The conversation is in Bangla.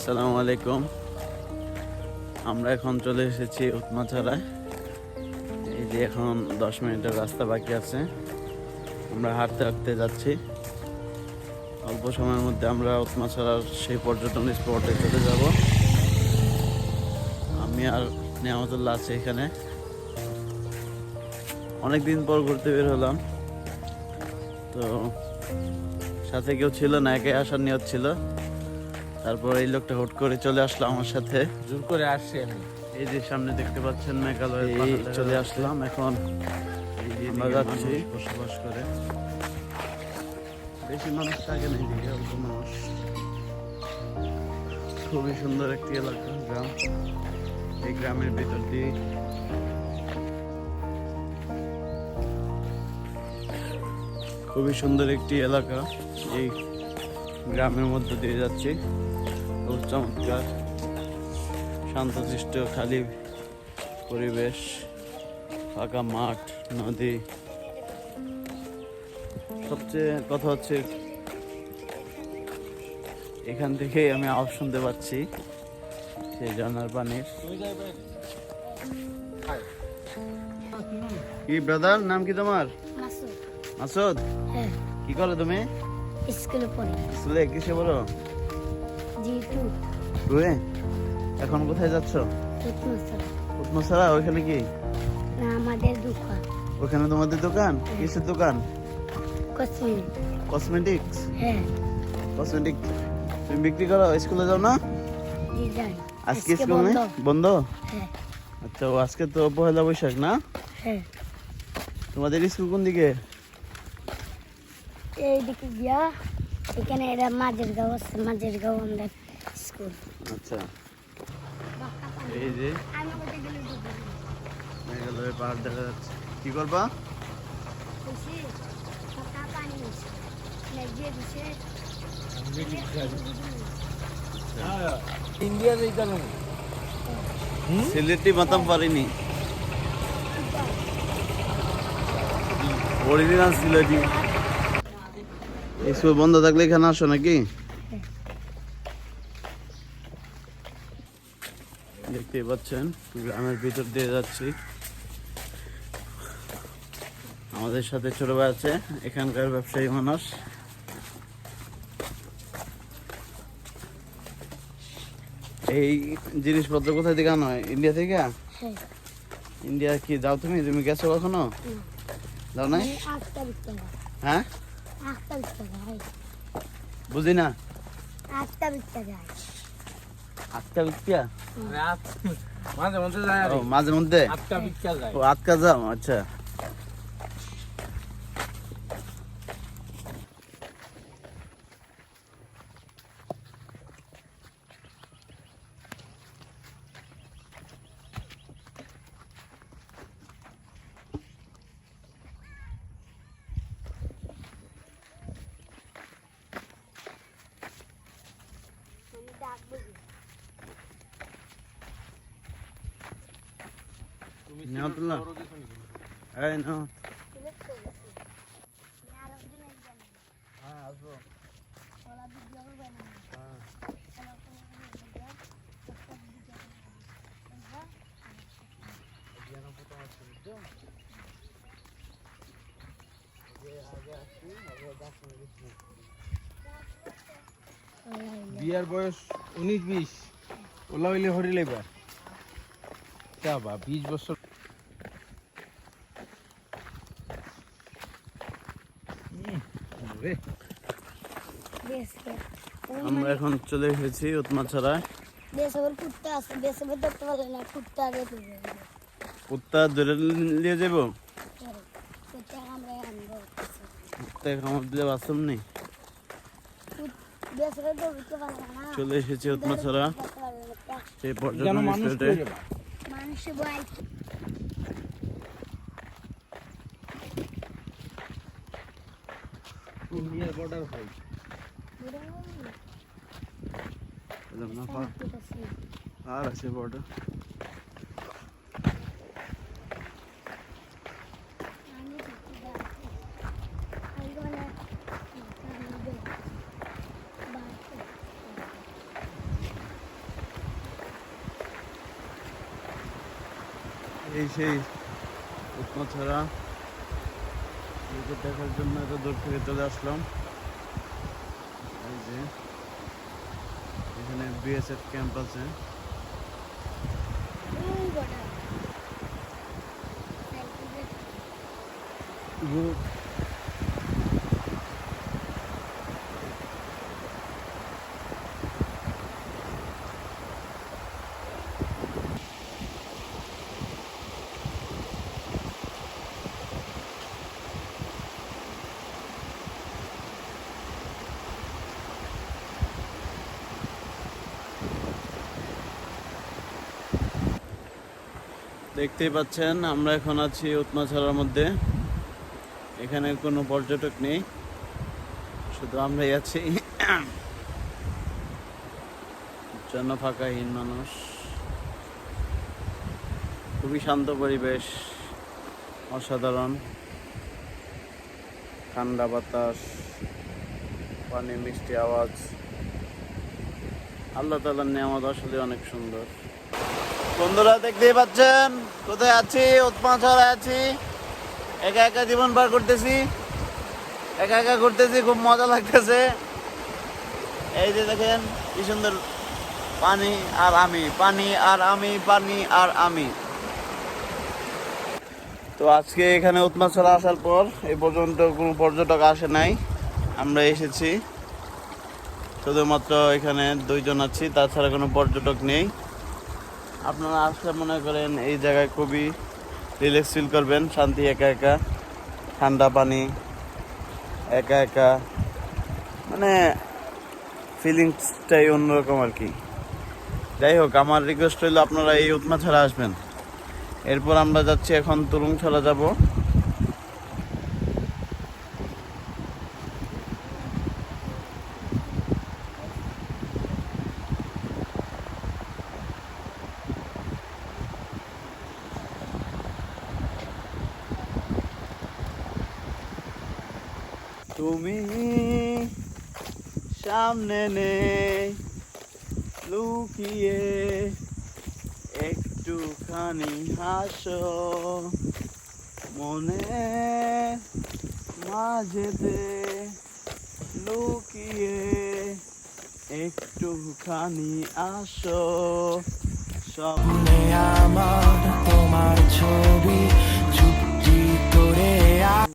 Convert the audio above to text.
আসসালামু আলাইকুম। আমরা এখন চলে এসেছি উৎমাছড়ায়। এই যে এখন 10 মিনিটের রাস্তা বাকি আছে। আমরা হাঁটতে হাঁটতে যাচ্ছি। অল্প সময়ের মধ্যে আমরা উৎমাছড়ার সেই পর্যটন স্পটে চলে যাব। আমি আর নিয়ামতুল্লাহ আছি এখানে। অনেকদিন পর ঘুরতে বের হলাম, তো সাথে কেউ ছিল না, একাই আসার নিয়ত ছিল। তারপর এই লোকটা হুট করে চলে আসলো আমার সাথে, জোর করে আসছি আমি। এই যে সামনে দেখতে পাচ্ছেন মেঘালয়, চলে আসলাম। এখন আমরা যাচ্ছি বসবাস করে, বেশি মানুষ থাকে না এদিকে, অল্প মানুষ। খুবই সুন্দর একটি এলাকা, গ্রাম। এই গ্রামের ভিতর দিয়ে খুবই সুন্দর একটি এলাকা। এই গ্রামের মধ্যে দিয়ে যাচ্ছি। খুব চমৎকার, শান্তশিষ্ট খালি পরিবেশ, ফাঁকা মাঠ, নদী। সবচেয়ে কথা হচ্ছে এখান থেকে আমি আওয়াজ শুনতে পাচ্ছি সেই ঝর্ণার পানির। কি ব্রাদার, নাম কি তোমার? মাসুদ। হ্যাঁ, কি করো তুমি? স্কুলে পড়ি। স্কুলে কিসে পড়ো? টুয়ে। এখন কোথায় যাচ্ছ? উৎমাছড়া। ওইখানে কি? না, আমাদের দোকান। ওখানে তোমাদের দোকান? কিসের দোকান? কসমেটিক্স। হ্যাঁ, কসমেটিক তুমি বিক্রি করো? স্কুলে যাও না? জি যাই। আজকে স্কুল নেই, বন্ধ? হ্যাঁ, আচ্ছা, ও আজকে তো পহেলা বৈশাখ না? হ্যাঁ। তোমাদের স্কুল কোন দিকে? এইদিকে গিয়া এখানে এরা মাঝের গাঁও আছে, মাঝের গাঁও আমাদের স্কুল। আচ্ছা, এই যে মেঘালয়ের পাহাড় দেখা যাচ্ছে। কি করবা? ইন্ডিয়ার এই জানো সিলেটি মাতাম পারিনি, অরিজিনাল সিলেটি। স্কুল বন্ধ থাকলে এখানে আসো নাকি? দেখতেই পাচ্ছেন গ্রামের ভিতর দিয়ে যাচ্ছি। আমাদের সাথে ছোট ভাই আছে, এখানকার ব্যবসায়ী মানুষ। এই জিনিসপত্র কোথায় থেকে আনো? ইন্ডিয়া থেকে? হ্যাঁ। ইন্ডিয়া কি যাও তুমি? তুমি গেছো কখনো? যাও নাই? হ্যাঁ, বুঝি না। আটটা বিকতে যায়। আটকা বিক্রিয়া? মাঝে মধ্যে যায় ও, মাঝে মধ্যে আটটা বিক্কা যায়। ও আটকা যাও। আচ্ছা, নিয়ামতুল্লাহ, এই নাও। হ্যাঁ, আসবো। বিয়ার বয়স 19-20, ওলা হইলে হরি লেবার বা 20 বছর। আমরা এখন চলে এসেছি উৎমাছড়ায়। কুত্তা ধরে নিয়ে যাবো? কুত্তা খামার দিলে বাস্তব নেই। চলে এসেছি উৎমাছড়া, সেই পর্যটন স্পটে। ইন্ডিয়ার বর্ডার হয়। আর আছে বর্ডার। এই সেই উৎমাছড়া দেখার জন্য এত দূর থেকে চলে আসলাম। এই যে এখানে বিএসএফ ক্যাম্প আছে। দেখতেই পাচ্ছেন আমরা এখন আছি উৎমাছড়ার মধ্যে। এখানে কোনো পর্যটক নেই, শুধু আমরাই আছি। জন্য ফাঁকাহীন মানুষ, খুবই শান্ত পরিবেশ, অসাধারণ ঠান্ডা বাতাস, পানির মিষ্টি আওয়াজ। আল্লাহ তাআলার নিয়ামত আসলে অনেক সুন্দর। বন্ধুরা দেখতেই পাচ্ছেন কোথায় আছি, উৎমাছড়ায় আছি। একা একা জীবন পার করতেছি, একা একা ঘুরতেছি, খুব মজা লাগতেছে। এই যে দেখেন কি সুন্দর পানি আর আমি, পানি আর আমি, পানি আর আমি। তো আজকে এখানে উৎমাছড়া আসার পর এই পর্যন্ত কোনো পর্যটক আসে নাই, আমরা এসেছি। শুধুমাত্র এখানে 2 জন আছি, তাছাড়া কোনো পর্যটক নেই। আপনারা আসলে মনে করেন এই জায়গায় খুবই রিল্যাক্স ফিল করবেন, শান্তি, একা একা, ঠান্ডা পানি, একা একা, মানে ফিলিংসটাই অন্যরকম আর কি। যাই হোক, আমার রিকোয়েস্ট হইলো আপনারা এই উৎমাছড়া আসবেন। এরপর আমরা যাচ্ছি এখন তুলুংছড়া যাব। তুমি সামনে নেই লুকিয়ে একটুখানি হাসো, মনে মাঝেতে লুকিয়ে একটুখানি আসো। স্বপ্নে আমার তোমার ছবি চুপটি করে